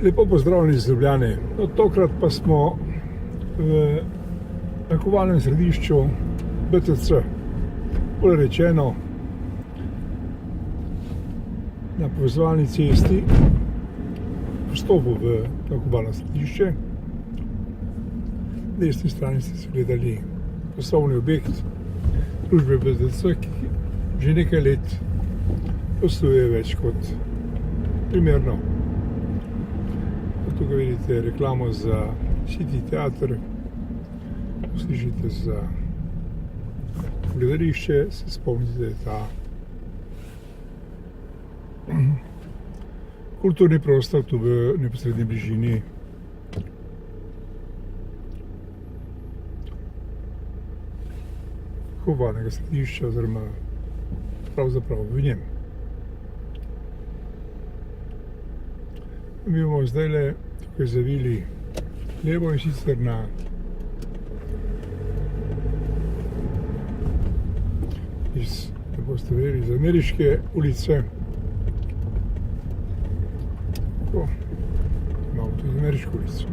Lepo pozdravljeni iz Ljubljane. No, tokrat pa smo v nakupovalnem središču BTC. Bolje rečeno, na povezovalni cesti v vstopu v nakupovalno središče. Na desni strani ste se gledali poslovni objekt družbe BTC, ki že nekaj let posluje več kot primerno. Tukaj vidite reklamo za City teater, slišite za gledališče, se spomnite, da je ta kulturni prostor tu v neposredni bližini. Nakupovalnega središča oziroma pravzaprav v njem. Mi bomo zdaj tukaj zavili levo in sicer na iz Ameriške ulice. Tako, imamo tudi Ameriško ulico.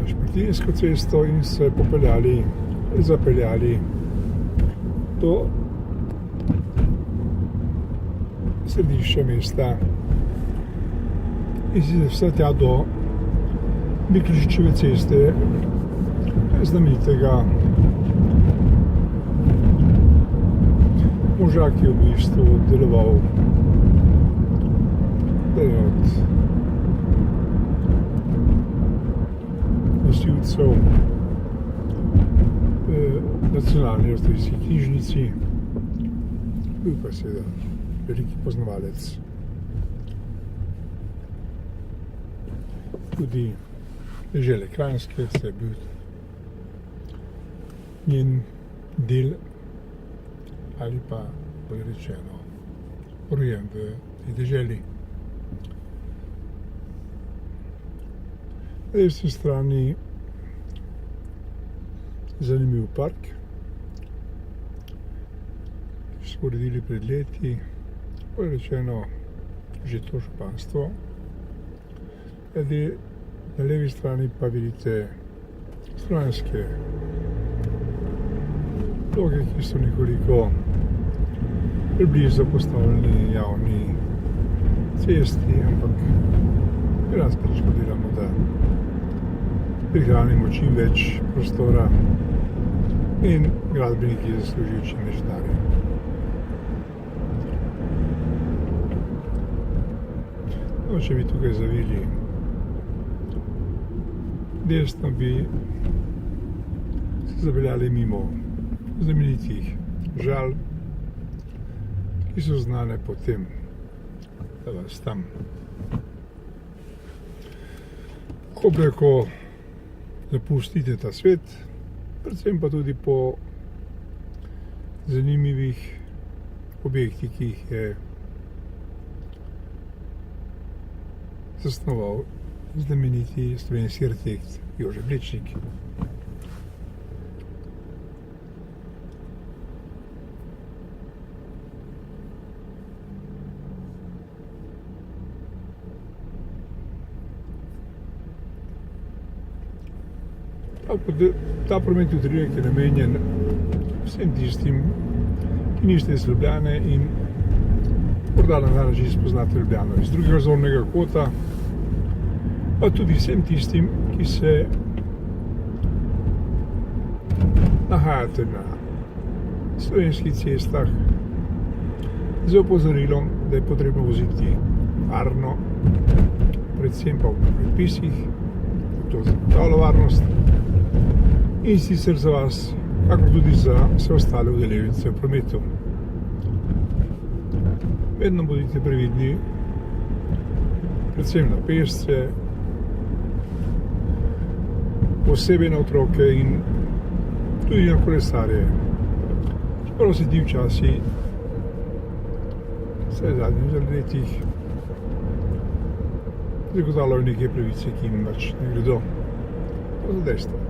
Na Šmartinsko cesto in se zapeljali do središča mesta in sicer vse tja do Miklošičeve ceste, znamenitega moža, ki je v bistvu deloval od nosilcev nacionalni avstrijski knjižnici, bil pa seveda veliki poznavalec tudi dežele Kranjske, saj je bil njen del ali pa, bolje rečeno, rojen v tej deželi. Na desni strani zanimiv park, ki so uredili pred leti, bolje rečeno, že to županstvo. Na levi strani pa vidite stanovanjske bloke, ki so nekoliko preblizu postavljeni javni cesti, ampak pri nas pač delamo, da prihranimo čim več prostora in gradbeniki zaslužijo čim več denarja. No, če bi tukaj zavili desno, bi se zapeljali mimo znamenitih žal, ki so znane po tem, da vas tam ko zapustite ta svet, predvsem pa tudi po zanimivih objektih, ki jih je zasnoval znameniti slovenski arhitekt Jože Plečnik. Ta prometni utrinek je namenjen vsem tistim, ki niste iz Ljubljane in morda na način spoznate Ljubljano iz drugega zornega kota, pa tudi vsem tistim, ki se nahajate na slovenskih cestah z opozorilom, da je potrebno voziti varno, predvsem pa v predpisih, to zagotavlja varnost, in sicer za vas, kakor tudi za vse ostale udeležence v prometu. Vedno bodite previdni, predvsem na pešce, posebej na otroke in tudi na kolesarje. Čeprav se ti včasih, vsaj v zadnjih letih, zagotavljajo neke pravice, ki jim pač ne gredo. To je dejstvo.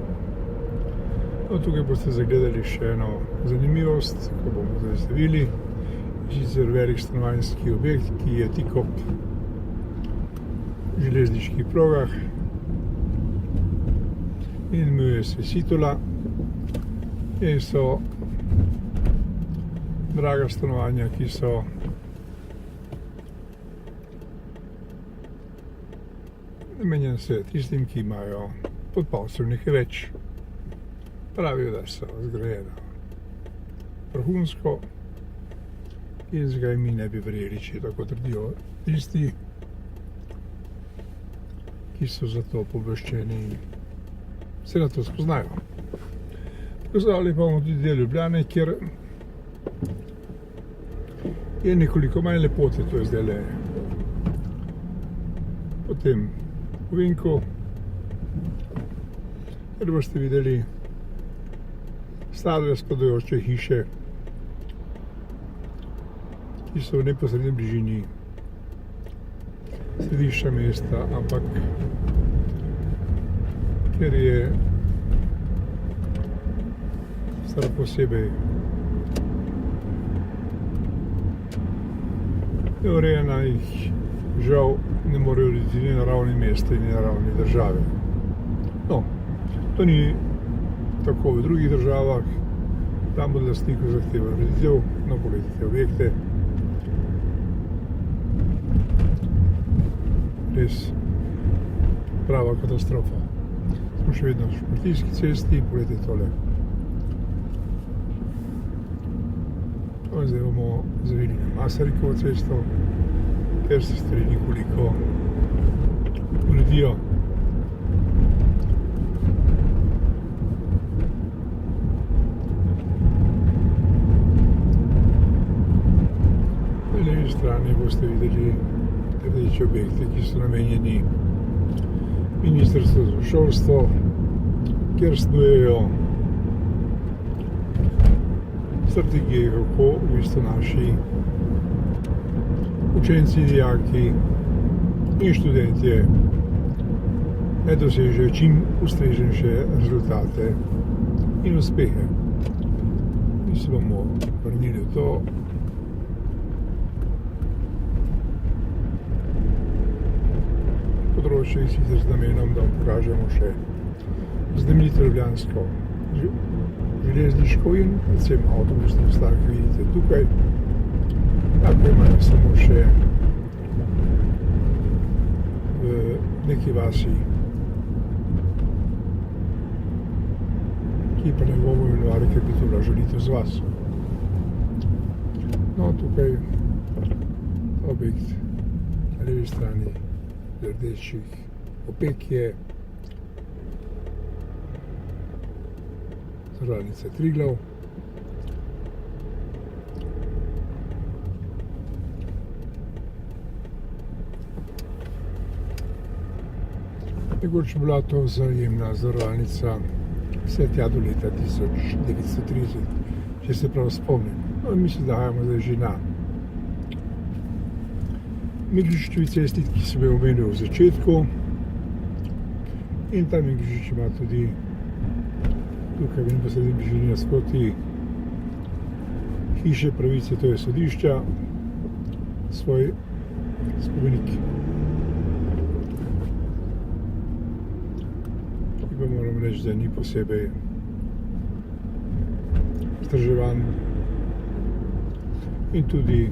No, tukaj boste zagledali še eno zanimivost, ko bomo zdaj zavili. Sicer velik stanovanjski objekt, ki je tik ob železniških progah in imenuje se Sitola. In so draga stanovanja, ki so namenjena se tistim, ki imajo pod palcem nekaj več. Pravijo, da so zgrajena vrhunsko in zakaj mi ne bi verjeli, če tako trdijo tisti, ki so za to pooblaščeni in se na to spoznajo. Pozdravili pa bomo tudi del Ljubljane, kjer je nekoliko manj lepote, to je zdajle po tem ovinku, ker boste videli stare razpadajoče hiše, ki so v neposredni bližini središča mesta, ampak ker je stvar posebej neurejena, jih žal ne morejo urediti ni na ravni mesta in ni na ravni države. No, to ni tako v drugih državah, tam od lastnikov zahteva ureditev, no, pogledajte objekte. Res prava katastrofa. Smo še vedno v Šmartinski cesti, pogledajte tole. Zdaj bomo zavili na Masarikovo cesto, ker se stvari nekoliko uredijo. Na levi strani boste videli rdeče objekte, ki so namenjeni Ministrstvu za šolstvo, kjer snujejo strategije, kako v bistvu naši učenci, dijaki in študentje ne dosežejo čim ustreznejše rezultate in uspehe. Mi se bomo vrnili v to. Področje sicer z namenom, da vam pokažemo še znamenito ljubljansko železniško in predvsem avtobusno postajo, ki vidite tukaj. Tako imajo samo še v neki vasi, ki pa ne bomo imenovali, ker bi to bila želitev z vas. No, tukaj objekt na levi strani rdečih opek je Zavarovalnica Triglav. Nekoč bila to vzajemna zavarovalnica vse tja do leta 1930, če se prav spomnim. No, mi se dahajamo zdaj že na Miklošičevi cesti, ki sem jo omenil v začetku. In ta Miklošič ima tudi tukaj v neposredni bližini nasproti hiše pravice, to je sodišča, svoj spomenik. Ki pa moram reči, da ni posebej vzdrževan in tudi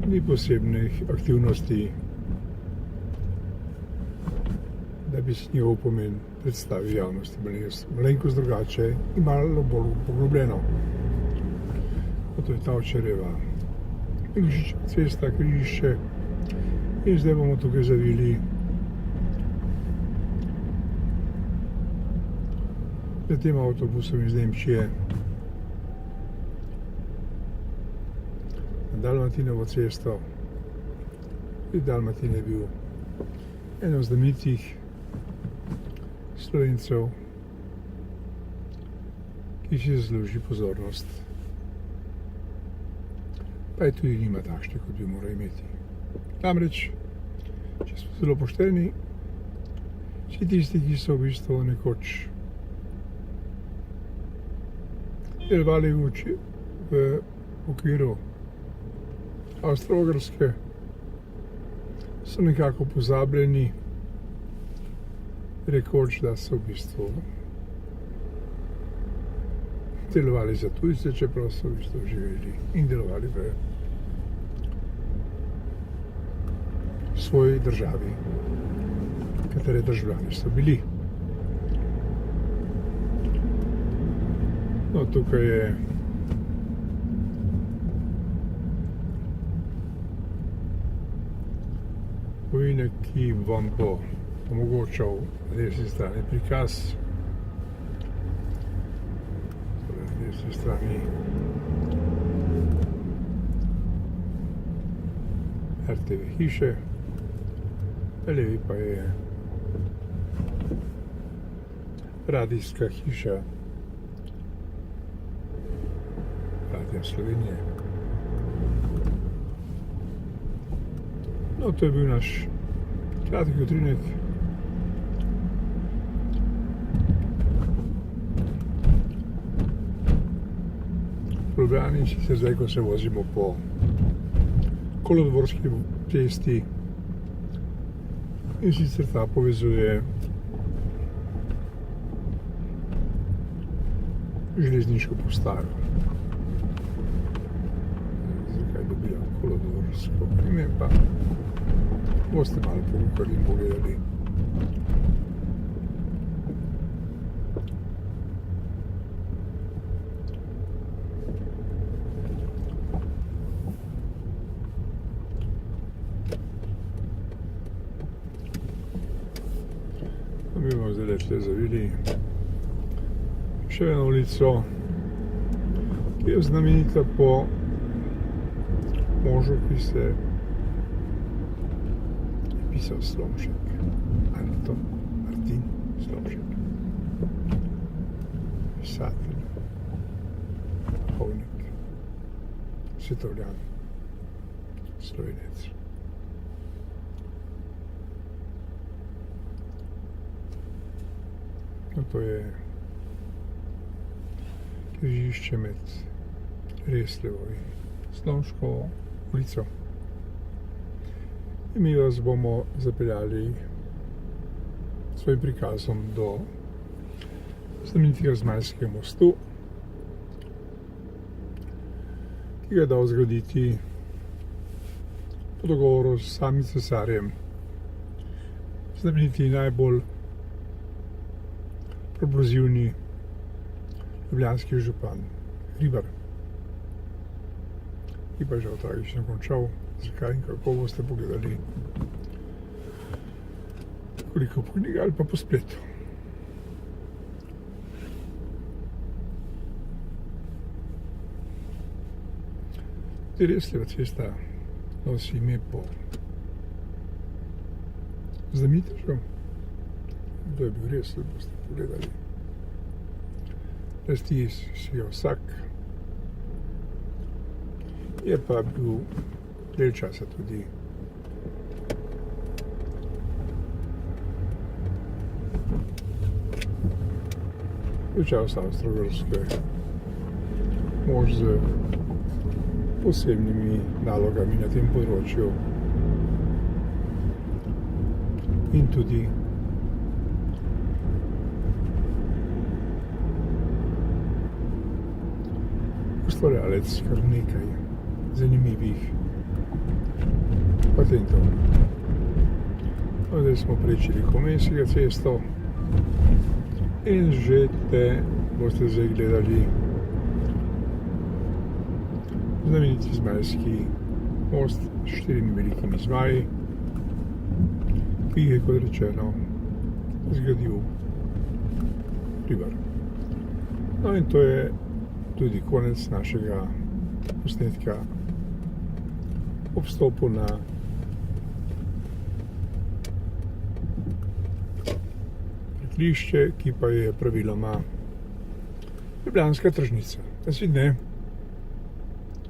ni posebnih aktivnosti, da bi si njegov pomen predstavil javnosti. Malenkost drugače in malo bolj poglobljeno. To je Tavčarjeva Miklošičeva cesta, križišče. In zdaj bomo tukaj zavili za tem avtobusom iz Nemčije na Dalmatinovo cesto. Dalmatin je bil eno znamenitih Slovencev, ki si zasluži pozornost, pa je tudi nima takšne, kot bi moral imeti. Namreč, če smo zelo pošteni, vsi tisti, ki so v bistvu nekoč delovali v okviru Avstro-Ogrske, so nekako pozabljeni, rekoč, da so v bistvu delovali za tujce, čeprav so v bistvu živeli in delovali v svoji državi, katere državljani so bili. No, tukaj je ovinek, ki vam bo omogočal na desni strani prikaz. Torej, na desni strani RTV hiše, na levi pa je radijska hiša Radia Slovenije. No, to je bil naš kratek utrinek. V Ljubljani, sicer zdaj, ko se vozimo po Kolodvorski cesti, in sicer ta povezuje železniško postajo. Zakaj dobila Kolodvorsko ime, pa boste malo pogledali in pogledali. Mi bomo zdaj tle zavili še eno ulico, ki je znamenita po možu, ki se je pisal Slomšek. Anton Martin Slomšek. Pisatelj, duhovnik, svetovljan, Slovenec. No, to je križišče med Reslevo in Slomškovo ulico. In mi vas bomo zapeljali s svojim prikazom do znamenitega Zmajskega mostu, ki ga je dal zgraditi po dogovoru s samim cesarjem znameniti najbolj propulzivni ljubljanski župan Hribar, ki pa je žal tragično končal. Zakaj in kako, boste pogledali koliko po knjigi ali pa po spletu. Resleva cesta nosi ime po znamenitežu. To je bil Reslev, boste pogledali. Lasti si ga vsak. Je pa bil del časa tudi čas Avstro-Ogrske mož z posebnimi nalogami na tem področju in tudi ustvarjalec kar nekaj zanimivih patentov. Zdaj smo prečili Komenskega cesto in že boste zdaj gledali znameniti Zmajski most s 4 velikimi zmaji, ki jih je, kot rečeno, zgradil Hribar. No, in to je tudi konec našega posnetka ob vstopu na preklišče, ki pa je praviloma ljubljanska tržnica. Nasvidenje.